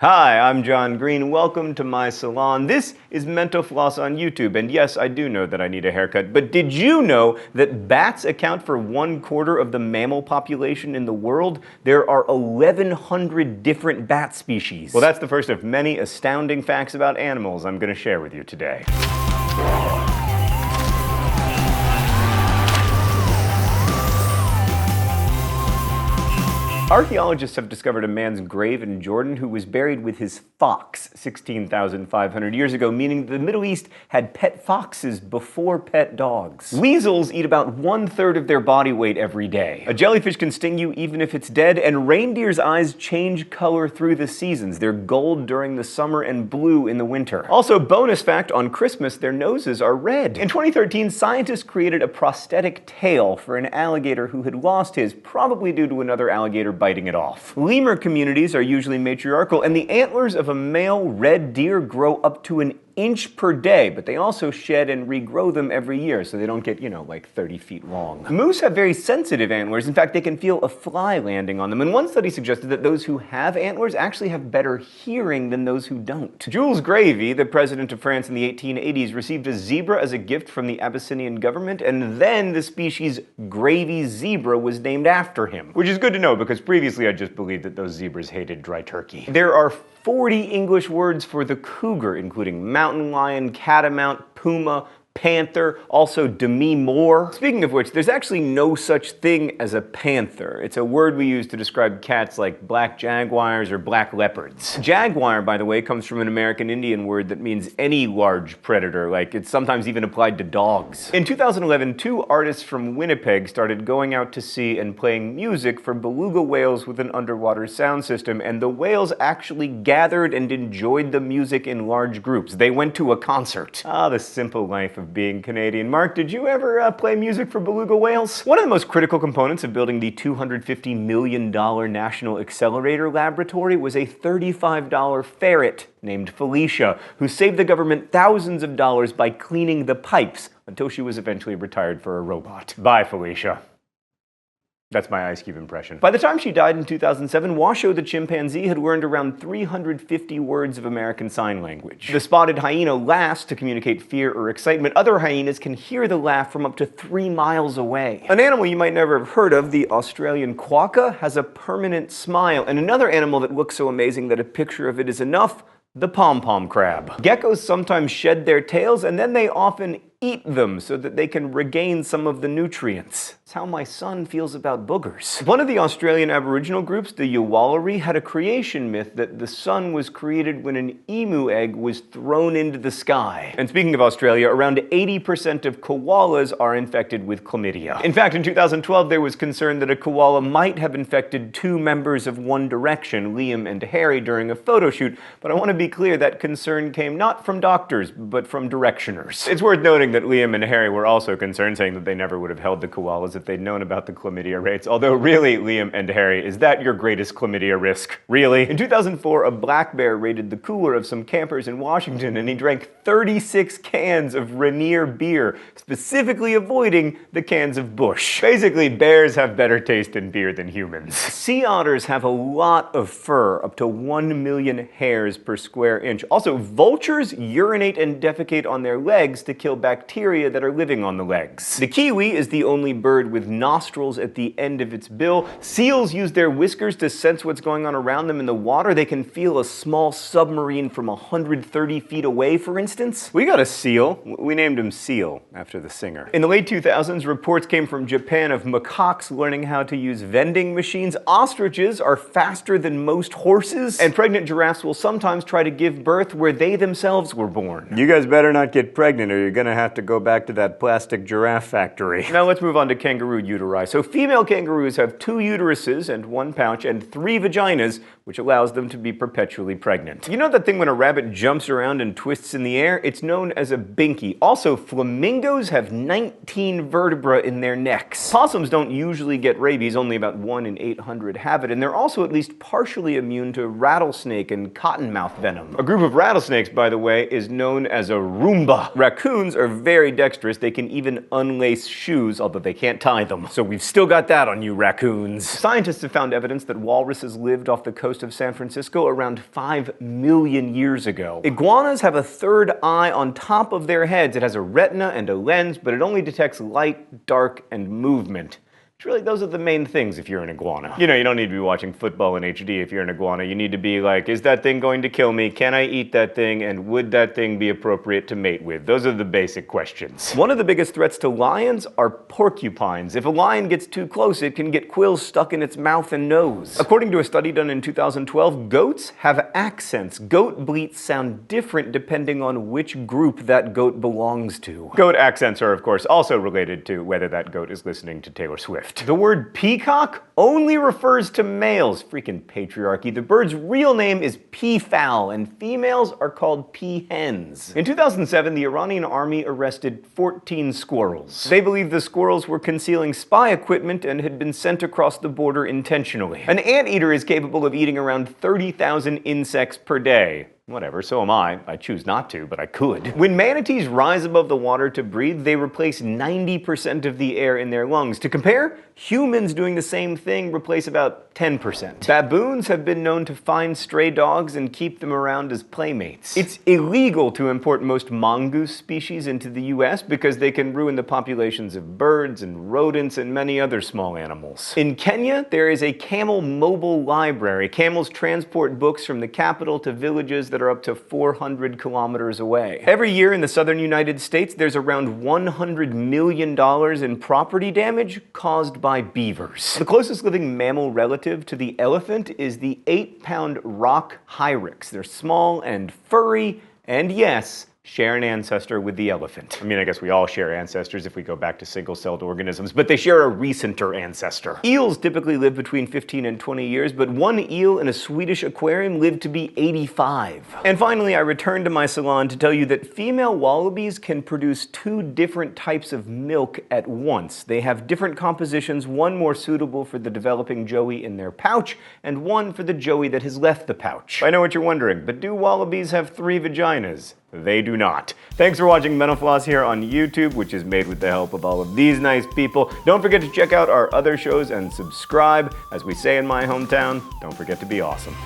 Hi, I'm John Green. Welcome to my salon. This is Mental Floss on YouTube, and yes, I do know that I need a haircut, but did you know that bats account for 1/4 of the mammal population in the world? There are 1,100 different bat species. Well, that's the first of many astounding facts about animals I'm going to share with you today. Archaeologists have discovered a man's grave in Jordan who was buried with his fox 16,500 years ago, meaning the Middle East had pet foxes before pet dogs. Weasels eat about 1/3 of their body weight every day. A jellyfish can sting you even if it's dead, and reindeer's eyes change color through the seasons. They're gold during the summer and blue in the winter. Also, bonus fact, on Christmas their noses are red. In 2013, scientists created a prosthetic tail for an alligator who had lost his, probably due to another alligator biting it off. Lemur communities are usually matriarchal, and the antlers of a male red deer grow up to an inch per day, but they also shed and regrow them every year, so they don't get, like 30 feet long. Moose have very sensitive antlers. In fact, they can feel a fly landing on them, and one study suggested that those who have antlers actually have better hearing than those who don't. Jules Gravy, the president of France in the 1880s, received a zebra as a gift from the Abyssinian government, and then the species Gravy zebra was named after him. Which is good to know, because previously I just believed that those zebras hated dry turkey. There are 40 English words for the cougar, including mountain lion, catamount, puma, panther, also demi-moor. Speaking of which, there's actually no such thing as a panther. It's a word we use to describe cats like black jaguars or black leopards. Jaguar, by the way, comes from an American Indian word that means any large predator, like it's sometimes even applied to dogs. In 2011, 2 artists from Winnipeg started going out to sea and playing music for beluga whales with an underwater sound system, and the whales actually gathered and enjoyed the music in large groups. They went to a concert. Ah, the simple life of being Canadian. Mark, did you ever play music for beluga whales? One of the most critical components of building the $250 million National Accelerator Laboratory was a $35 ferret named Felicia, who saved the government thousands of dollars by cleaning the pipes until she was eventually retired for a robot. Bye, Felicia. That's my Ice Cube impression. By the time she died in 2007, Washoe the chimpanzee had learned around 350 words of American Sign Language. The spotted hyena laughs to communicate fear or excitement. Other hyenas can hear the laugh from up to 3 miles away. An animal you might never have heard of, the Australian quokka, has a permanent smile. And another animal that looks so amazing that a picture of it is enough, the pom-pom crab. Geckos sometimes shed their tails, and then they often eat them so that they can regain some of the nutrients. It's how my son feels about boogers. One of the Australian Aboriginal groups, the Wallabies, had a creation myth that the sun was created when an emu egg was thrown into the sky. And speaking of Australia, around 80% of koalas are infected with chlamydia. In fact, in 2012, there was concern that a koala might have infected 2 members of One Direction, Liam and Harry, during a photo shoot, but I want to be clear that concern came not from doctors, but from directioners. It's worth noting that Liam and Harry were also concerned, saying that they never would have held the koalas if they'd known about the chlamydia rates. Although really, Liam and Harry, is that your greatest chlamydia risk? Really? In 2004, a black bear raided the cooler of some campers in Washington, and he drank 36 cans of Rainier beer, specifically avoiding the cans of Busch. Basically, bears have better taste in beer than humans. Sea otters have a lot of fur, up to 1 million hairs per square inch. Also, vultures urinate and defecate on their legs to kill bacteria that are living on the legs. The kiwi is the only bird with nostrils at the end of its bill. Seals use their whiskers to sense what's going on around them in the water. They can feel a small submarine from 130 feet away, for instance. We got a seal. We named him Seal, after the singer. In the late 2000s, reports came from Japan of macaques learning how to use vending machines. Ostriches are faster than most horses, and pregnant giraffes will sometimes try to give birth where they themselves were born. You guys better not get pregnant, or you're gonna have to go back to that plastic giraffe factory. Now let's move on to kangaroo uteri. So female kangaroos have 2 uteruses and 1 pouch and 3 vaginas, which allows them to be perpetually pregnant. You know that thing when a rabbit jumps around and twists in the air? It's known as a binky. Also, flamingos have 19 vertebrae in their necks. Possums don't usually get rabies, only about 1 in 800 have it, and they're also at least partially immune to rattlesnake and cottonmouth venom. A group of rattlesnakes, by the way, is known as a Roomba. Raccoons are very dexterous. They can even unlace shoes, although they can't tie them. So we've still got that on you, raccoons. Scientists have found evidence that walruses lived off the coast coast of San Francisco around 5 million years ago. Iguanas have a third eye on top of their heads. It has a retina and a lens, but it only detects light, dark, and movement. Really, those are the main things if you're an iguana. You know, you don't need to be watching football in HD if you're an iguana. You need to be like, is that thing going to kill me? Can I eat that thing? And would that thing be appropriate to mate with? Those are the basic questions. One of the biggest threats to lions are porcupines. If a lion gets too close, it can get quills stuck in its mouth and nose. According to a study done in 2012, goats have accents. Goat bleats sound different depending on which group that goat belongs to. Goat accents are, of course, also related to whether that goat is listening to Taylor Swift. The word peacock only refers to males. Freaking patriarchy. The bird's real name is peafowl, and females are called peahens. In 2007, the Iranian army arrested 14 squirrels. They believed the squirrels were concealing spy equipment and had been sent across the border intentionally. An anteater is capable of eating around 30,000 insects per day. Whatever, so am I. I choose not to, but I could. When manatees rise above the water to breathe, they replace 90% of the air in their lungs. To compare, humans doing the same thing replace about 10%. Baboons have been known to find stray dogs and keep them around as playmates. It's illegal to import most mongoose species into the US because they can ruin the populations of birds and rodents and many other small animals. In Kenya, there is a camel mobile library. Camels transport books from the capital to villages that are up to 400 kilometers away. Every year in the southern United States, there's around $100 million in property damage caused by beavers. The closest living mammal relative to the elephant is the 8-pound rock hyrax. They're small and furry, and yes, share an ancestor with the elephant. I mean, I guess we all share ancestors if we go back to single-celled organisms, but they share a recenter ancestor. Eels typically live between 15 and 20 years, but one eel in a Swedish aquarium lived to be 85. And finally, I returned to my salon to tell you that female wallabies can produce 2 different types of milk at once. They have different compositions, one more suitable for the developing joey in their pouch, and one for the joey that has left the pouch. I know what you're wondering, but do wallabies have 3 vaginas? They do not. Thanks for watching Mental Floss here on YouTube, which is made with the help of all of these nice people. Don't forget to check out our other shows and subscribe. As we say in my hometown, don't forget to be awesome.